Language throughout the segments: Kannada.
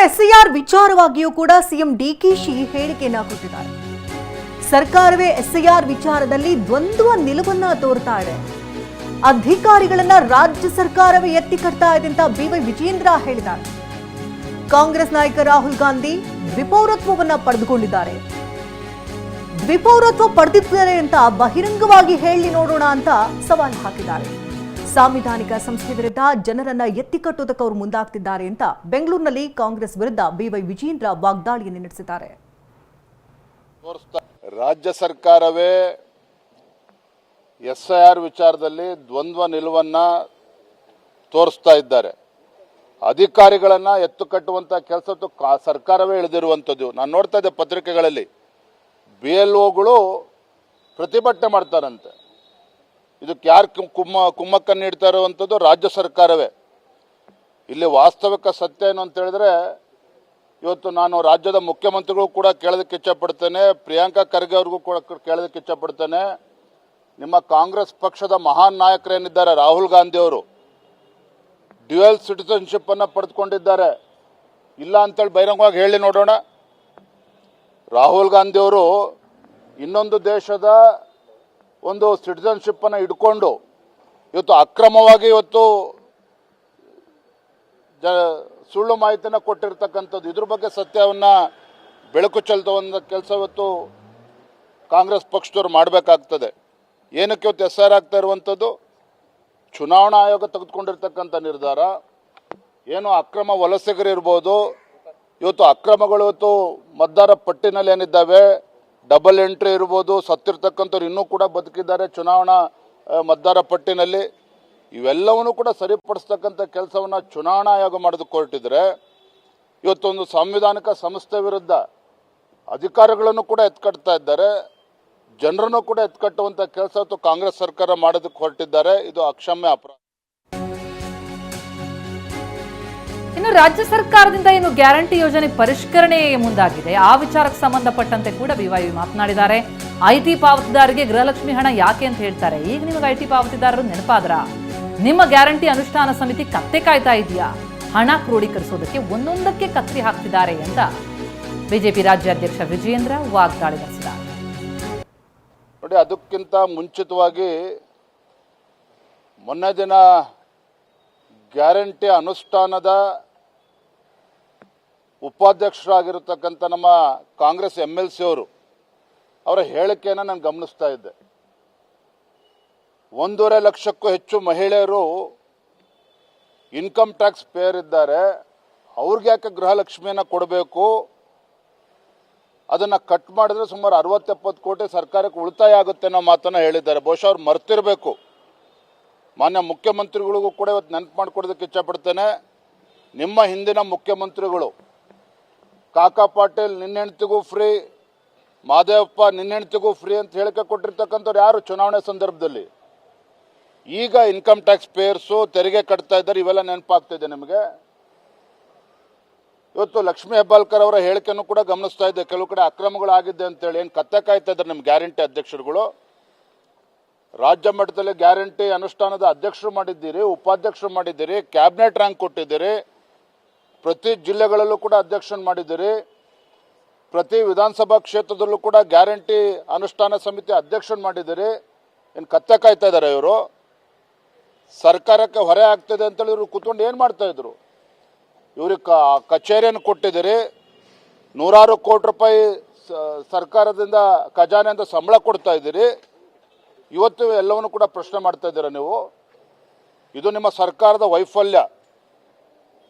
ಎಸ್ಐಆರ್ ವಿಚಾರವಾಗಿಯೂ ಕೂಡ ಸಿಎಂ ಡಿಕೆಶಿ ಹೇಳಿಕೆಯನ್ನ ಕೊಟ್ಟಿದ್ದಾರೆ. ಸರ್ಕಾರವೇ ಎಸ್ಐಆರ್ ವಿಚಾರದಲ್ಲಿ ದ್ವಂದ್ವ ನಿಲುವನ್ನ ತೋರ್ತಾ ಇದೆ. ಅಧಿಕಾರಿಗಳನ್ನ ರಾಜ್ಯ ಸರ್ಕಾರವೇ ಎತ್ತಿ ಕಟ್ತಾ ಇದೆ ಅಂತ ಬಿವೈ ವಿಜಯೇಂದ್ರ ಹೇಳಿದ್ದಾರೆ. ಕಾಂಗ್ರೆಸ್ ನಾಯಕ ರಾಹುಲ್ ಗಾಂಧಿ ದ್ವಿಪೌರತ್ವವನ್ನ ಪಡೆದುಕೊಂಡಿದ್ದಾರೆ. ದ್ವಿಪೌರತ್ವ ಪಡೆದಿದ್ದಾರೆ ಅಂತ ಬಹಿರಂಗವಾಗಿ ಹೇಳಿ ನೋಡೋಣ ಅಂತ ಸವಾಲು ಹಾಕಿದ್ದಾರೆ. ಸಾಂವಿಧಾನಿಕ ಸಂಸ್ಥೆ ವಿರುದ್ಧ ಜನರನ್ನ ಎತ್ತಿಕಟ್ಟುವುದಕ್ಕೆ ಅವರು ಮುಂದಾಗ್ತಿದ್ದಾರೆ ಅಂತ ಬೆಂಗಳೂರಿನಲ್ಲಿ ಕಾಂಗ್ರೆಸ್ ವಿರುದ್ಧ ಬಿವೈ ವಿಜಯೇಂದ್ರ ವಾಗ್ದಾಳಿಯನ್ನು ನಡೆಸಿದ್ದಾರೆ. ರಾಜ್ಯ ಸರ್ಕಾರವೇ ಎಸ್ಐಆರ್ ವಿಚಾರದಲ್ಲಿ ದ್ವಂದ್ವ ನಿಲುವನ್ನ ತೋರಿಸ್ತಾ ಇದ್ದಾರೆ. ಅಧಿಕಾರಿಗಳನ್ನ ಎತ್ತು ಕಟ್ಟುವಂತ ಕೆಲಸ ಸರ್ಕಾರವೇ ಇಳಿದಿರುವಂಥದ್ದು. ನಾನು ನೋಡ್ತಾ ಇದ್ದೆ ಪತ್ರಿಕೆಗಳಲ್ಲಿ BLOಗಳು ಪ್ರತಿಭಟನೆ ಮಾಡ್ತಾರಂತೆ. ಇದಕ್ಕೆ ಯಾರು ಕುಮ್ಮಕ್ಕನ್ನು ನೀಡ್ತಾ ಇರುವಂಥದ್ದು ರಾಜ್ಯ ಸರ್ಕಾರವೇ. ಇಲ್ಲಿ ವಾಸ್ತವಿಕ ಸತ್ಯ ಏನು ಅಂತ ಹೇಳಿದ್ರೆ, ಇವತ್ತು ನಾನು ರಾಜ್ಯದ ಮುಖ್ಯಮಂತ್ರಿಗಳು ಕೂಡ ಕೇಳೋದಕ್ಕೆ ಇಚ್ಛಪಡ್ತೇನೆ, ಪ್ರಿಯಾಂಕಾ ಖರ್ಗೆ ಅವ್ರಿಗೂ ಕೂಡ ಕೇಳೋದಕ್ಕೆ ಇಚ್ಛಪಡ್ತೇನೆ. ನಿಮ್ಮ ಕಾಂಗ್ರೆಸ್ ಪಕ್ಷದ ಮಹಾನ್ ನಾಯಕರೇನಿದ್ದಾರೆ ರಾಹುಲ್ ಗಾಂಧಿ ಅವರು ಡ್ಯುಯಲ್ ಸಿಟಿಸನ್ಶಿಪ್ ಅನ್ನು ಪಡೆದುಕೊಂಡಿದ್ದಾರೆ. ಇಲ್ಲ ಅಂತೇಳಿ ಬಹಿರಂಗವಾಗಿ ಹೇಳಿ ನೋಡೋಣ. ರಾಹುಲ್ ಗಾಂಧಿ ಅವರು ಇನ್ನೊಂದು ದೇಶದ ಒಂದು ಸಿಟಿಸನ್ಶಿಪ್ ಅನ್ನು ಇಟ್ಕೊಂಡು ಇವತ್ತು ಅಕ್ರಮವಾಗಿ ಸುಳ್ಳು ಮಾಹಿತಿಯನ್ನು ಕೊಟ್ಟಿರ್ತಕ್ಕಂಥದ್ದು. ಇದ್ರ ಬಗ್ಗೆ ಸತ್ಯವನ್ನ ಬೆಳಕು ಚೆಲ್ತುವಂಥ ಕೆಲಸ ಇವತ್ತು ಕಾಂಗ್ರೆಸ್ ಪಕ್ಷದವ್ರು ಮಾಡಬೇಕಾಗ್ತದೆ. ಏನಕ್ಕೆ ಇವತ್ತು ಎಸ್ಐಆರ್ ಆಗ್ತಾ ಇರುವಂಥದ್ದು? ಚುನಾವಣಾ ಆಯೋಗ ತೆಗೆದುಕೊಂಡಿರ್ತಕ್ಕಂಥ ನಿರ್ಧಾರ ಏನು, ಅಕ್ರಮ ವಲಸಿಗರಿರ್ಬೋದು, ಇವತ್ತು ಅಕ್ರಮಗಳು ಇವತ್ತು ಮತದಾರ ಪಟ್ಟಿನಲ್ಲಿ ಏನಿದ್ದಾವೆ, ಡಬಲ್ ಎಂಟ್ರಿ ಇರ್ಬೋದು, ಸತ್ತಿರ್ತಕ್ಕಂಥವ್ರು ಇನ್ನೂ ಕೂಡ ಬದುಕಿದ್ದಾರೆ ಚುನಾವಣಾ ಮತದಾರ ಪಟ್ಟಿನಲ್ಲಿ. ಇವೆಲ್ಲವನ್ನೂ ಕೂಡ ಸರಿಪಡಿಸ್ತಕ್ಕಂಥ ಕೆಲಸವನ್ನು ಚುನಾವಣಾ ಆಯೋಗ ಮಾಡೋದಕ್ಕೆ ಹೊರಟಿದ್ರೆ, ಇವತ್ತೊಂದು ಸಾಂವಿಧಾನಿಕ ಸಂಸ್ಥೆ ವಿರುದ್ಧ ಅಧಿಕಾರಿಗಳನ್ನು ಕೂಡ ಎತ್ಕಟ್ತಾ ಇದ್ದಾರೆ, ಜನರನ್ನು ಕೂಡ ಎತ್ಕಟ್ಟುವಂಥ ಕೆಲಸ ಇವತ್ತು ಕಾಂಗ್ರೆಸ್ ಸರ್ಕಾರ ಮಾಡೋದಕ್ಕೆ ಹೊರಟಿದ್ದಾರೆ. ಇದು ಅಕ್ಷಮ್ಯ ಅಪರಾಧ. ಇನ್ನು ರಾಜ್ಯ ಸರ್ಕಾರದಿಂದ ಏನು ಗ್ಯಾರಂಟಿ ಯೋಜನೆ ಪರಿಷ್ಕರಣೆ ಮುಂದಾಗಿದೆ, ಆ ವಿಚಾರಕ್ಕೆ ಸಂಬಂಧಪಟ್ಟಂತೆ ಕೂಡ ಬಿವೈ ಮಾತನಾಡಿದ್ದಾರೆ. ಐಟಿ ಪಾವತಿದಾರರಿಗೆ ಗೃಹಲಕ್ಷ್ಮಿ ಹಣ ಯಾಕೆ ಅಂತ ಹೇಳ್ತಾರೆ. ಈಗ ನಿಮಗೆ ಐಟಿ ಪಾವತಿದಾರರು ನೆನಪಾದ್ರ? ನಿಮ್ಮ ಗ್ಯಾರಂಟಿ ಅನುಷ್ಠಾನ ಸಮಿತಿ ಕತ್ತೆ ಕಾಯ್ತಾ ಇದೆಯಾ? ಹಣ ಕ್ರೋಢೀಕರಿಸೋದಕ್ಕೆ ಒಂದೊಂದಕ್ಕೆ ಕತ್ತಿ ಹಾಕ್ತಿದ್ದಾರೆ ಅಂತ ಬಿಜೆಪಿ ರಾಜ್ಯಾಧ್ಯಕ್ಷ ವಿಜಯೇಂದ್ರ ವಾಗ್ದಾಳಿ ನಡೆಸಿದ್ದಾರೆ. ನೋಡಿ, ಅದಕ್ಕಿಂತ ಮುಂಚಿತವಾಗಿ ಮೊನ್ನೆ ದಿನ ಗ್ಯಾರಂಟಿ ಅನುಷ್ಠಾನದ ಉಪಾಧ್ಯಕ್ಷರಾಗಿರತಕ್ಕಂಥ ನಮ್ಮ ಕಾಂಗ್ರೆಸ್ MLC ಅವರು ಅವರ ಹೇಳಿಕೆಯನ್ನು ನಾನು ಗಮನಿಸ್ತಾ ಇದ್ದೆ. 1.5 ಲಕ್ಷಕ್ಕೂ ಹೆಚ್ಚು ಮಹಿಳೆಯರು ಇನ್ಕಮ್ ಟ್ಯಾಕ್ಸ್ ಪೇಯರ್ ಇದ್ದಾರೆ. ಅವ್ರಿಗೆ ಯಾಕೆ ಗೃಹಲಕ್ಷ್ಮಿಯನ್ನು ಕೊಡಬೇಕು? ಅದನ್ನು ಕಟ್ ಮಾಡಿದ್ರೆ ಸುಮಾರು 60-70 ಕೋಟಿ ಸರ್ಕಾರಕ್ಕೆ ಉಳಿತಾಯ ಆಗುತ್ತೆ ಅನ್ನೋ ಮಾತನ್ನು ಹೇಳಿದ್ದಾರೆ. ಬಹುಶಃ ಅವ್ರು ಮರ್ತಿರಬೇಕು. ಮಾನ್ಯ ಮುಖ್ಯಮಂತ್ರಿಗಳಿಗೂ ಕೂಡ ಇವತ್ತು ನೆನಪು ಮಾಡಿಕೊಡೋದಕ್ಕೆ ಇಚ್ಛಪಡ್ತೇನೆ. ನಿಮ್ಮ ಹಿಂದಿನ ಮುಖ್ಯಮಂತ್ರಿಗಳು ಕಾಕಾ ಪಾಟೀಲ್ ನಿನ್ನ ಹೆಂಡ್ತಿಗೂ ಫ್ರೀ, ಮಾದೇವಪ್ಪ ನಿನ್ನ ಹೆಂಡ್ತಿಗೂ ಫ್ರೀ ಅಂತ ಹೇಳಿಕೆ ಕೊಟ್ಟಿರ್ತಕ್ಕಂಥವ್ರು ಯಾರು ಚುನಾವಣೆ ಸಂದರ್ಭದಲ್ಲಿ? ಈಗ ಇನ್ಕಮ್ ಟ್ಯಾಕ್ಸ್ ಪೇಯರ್ಸು ತೆರಿಗೆ ಕಟ್ತಾ ಇದ್ದಾರೆ. ಇವೆಲ್ಲ ನೆನಪಾಗ್ತಿದೆ ನಿಮಗೆ. ಇವತ್ತು ಲಕ್ಷ್ಮೀ ಹೆಬ್ಬಾಳ್ಕರ್ ಅವರ ಹೇಳಿಕೆಯನ್ನು ಕೂಡ ಗಮನಿಸ್ತಾ ಇದ್ದೆ. ಕೆಲವು ಕಡೆ ಅಕ್ರಮಗಳಾಗಿದ್ದೆ ಅಂತೇಳಿ ಏನು ಕತ್ತೆ ಕಾಯ್ತಾ ಇದ್ದಾರೆ ನಿಮ್ಮ ಗ್ಯಾರಂಟಿ ಅಧ್ಯಕ್ಷರುಗಳು. ರಾಜ್ಯ ಮಟ್ಟದಲ್ಲಿ ಗ್ಯಾರಂಟಿ ಅನುಷ್ಠಾನದ ಅಧ್ಯಕ್ಷರು ಮಾಡಿದ್ದೀರಿ, ಉಪಾಧ್ಯಕ್ಷರು ಮಾಡಿದ್ದೀರಿ, ಕ್ಯಾಬಿನೆಟ್ ರ್ಯಾಂಕ್ ಕೊಟ್ಟಿದ್ದೀರಿ, ಪ್ರತಿ ಜಿಲ್ಲೆಗಳಲ್ಲೂ ಕೂಡ ಅಧ್ಯಕ್ಷರನ್ನು ಮಾಡಿದ್ದೀರಿ, ಪ್ರತಿ ವಿಧಾನಸಭಾ ಕ್ಷೇತ್ರದಲ್ಲೂ ಕೂಡ ಗ್ಯಾರಂಟಿ ಅನುಷ್ಠಾನ ಸಮಿತಿ ಅಧ್ಯಕ್ಷರನ್ನು ಮಾಡಿದ್ದೀರಿ. ಏನು ಕತ್ತೆ ಕಾಯ್ತಾ ಇದ್ದಾರೆ ಇವರು? ಸರ್ಕಾರಕ್ಕೆ ಹೊರೆ ಆಗ್ತದೆ ಅಂತೇಳಿ ಇವರು ಕೂತ್ಕೊಂಡು ಏನು ಮಾಡ್ತಾ ಇದ್ರು? ಇವ್ರಿಗೆ ಕಚೇರಿಯನ್ನು ಕೊಟ್ಟಿದ್ದೀರಿ, ನೂರಾರು ಕೋಟಿ ರೂಪಾಯಿ ಸರ್ಕಾರದಿಂದ ಖಜಾನೆಯಿಂದ ಸಂಬಳ ಕೊಡ್ತಾ ಇದ್ದೀರಿ. ಇವತ್ತು ಎಲ್ಲವನ್ನು ಕೂಡ ಪ್ರಶ್ನೆ ಮಾಡ್ತಾ ಇದ್ದೀರಾ ನೀವು. ಇದು ನಿಮ್ಮ ಸರ್ಕಾರದ ವೈಫಲ್ಯ.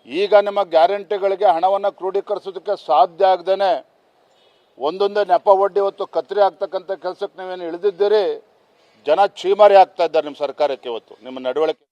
ಈಗ ನಿಮ್ಮ ಗ್ಯಾರಂಟಿಗಳಿಗೆ ಹಣವನ್ನು ಕ್ರೋಢೀಕರಿಸೋದಕ್ಕೆ ಸಾಧ್ಯ ಆಗದೇನೆ ಒಂದೊಂದೇ ನೆಪ ಒಡ್ಡಿ ಇವತ್ತು ಕತ್ರಿ ಆಗ್ತಕ್ಕಂಥ ಕೆಲಸಕ್ಕೆ ನೀವೇನು ಇಳಿದಿದ್ದೀರಿ. ಜನ ಚೀಮಾರಿ ಆಗ್ತಾ ಇದ್ದಾರೆ ನಿಮ್ಮ ಸರ್ಕಾರಕ್ಕೆ ಇವತ್ತು ನಿಮ್ಮ ನಡವಳಿಕೆ.